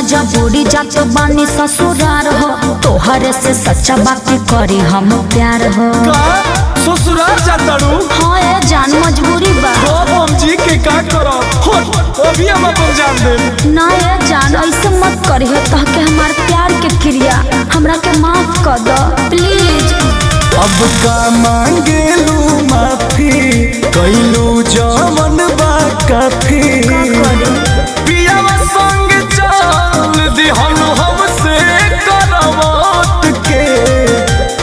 मजबूरी जात बानी ससुरार हो, तोहरे से सच्चा बात करी हम प्यार हो। ससुरार जातारू? हाँ ए जान मजबूरी बा। हम जी के का करब? अभी हम अपन जान दे। ना ए जान ऐसे मत करिए, कह के हमार प्यार के क्रिया हमरा के माफ कर दो प्लीज। अब का मांगेलू माफी, कैलू जवन बा काफी। पियावा संग चल दिहनु हमसे करवत के,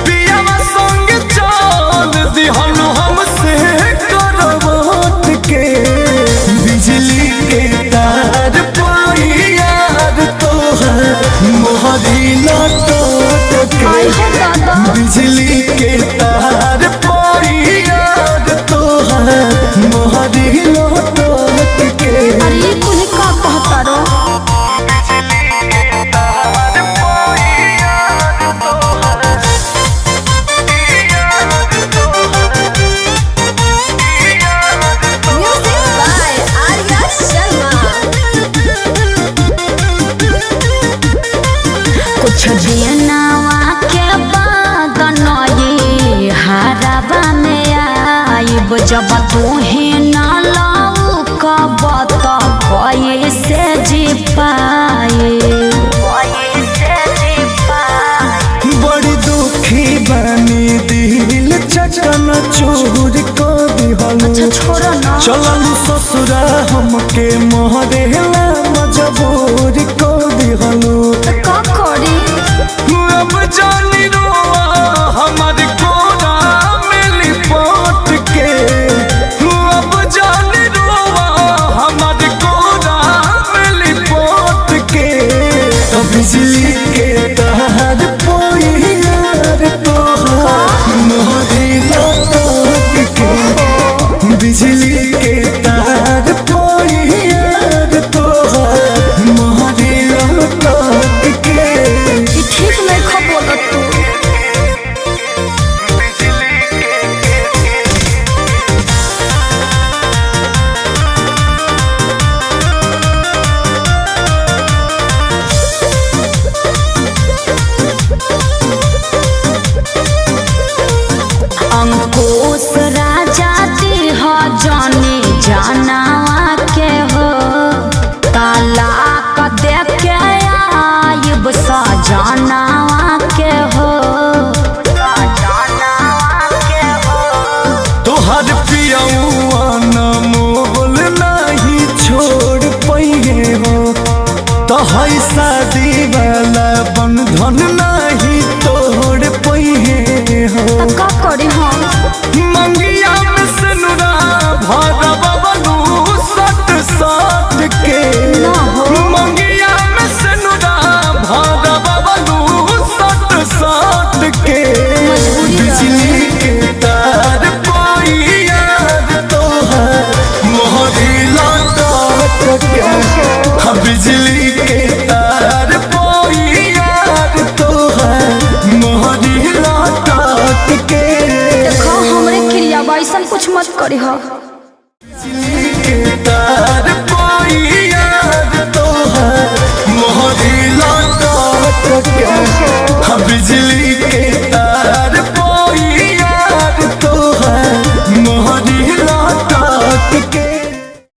पियावा संग चल दिहनु हमसे करवत के। बिजली के तार पाई यार तोहर मोहरी लटक के, बिजली के तार पाई यार तोहर मोहरी लटक के। अरे कुल का कहता रो? कुछ दिनवा के बाद नई हरावा में आइब, जब तोहे ना लाऊ कब तो कैसे जी पाए। बड़ी दुखी बनी दिल चकन चूर को दिहनु। अच्छा छोड़ो ना। चलनु ससुरा हमके मोहरेला मजबूर को दिहनु। का करी? अब जानी रोआ हमारे कोना में लिपट के, अब जानी रोआ हमारे कोना में लिपट के। तो बिजली के तार पोई यार तोहर मोहरी लटक के, बिजली के तार पोई यार तोहर मोहरी लटक के। ठीक नहीं खबर तू। अंकुश राजा दी हो जाने जानवा के हो, तालाक दे के आइब सजनवा के हो। तोहर पियौआ न मोल नहीं छोड़ पइहे हो, तोहर शादी वाला बंधन नहीं तोड़ पइहे हो। का करी हम? मंगिया में सनुरा भरब बनू सट सट के, ना हो। मंगिया में सनुरा भरब बनू सट सट के। बिजली के तार पाई यार तोहर मोहरी लटक के, बिजली के तार पाई यार तोहर मोहरी लटक के। देखो हमरे क्रिया वैसन कुछ मत करी हो। बिजली के तार पाई यार तोहर मोहरी लटक के।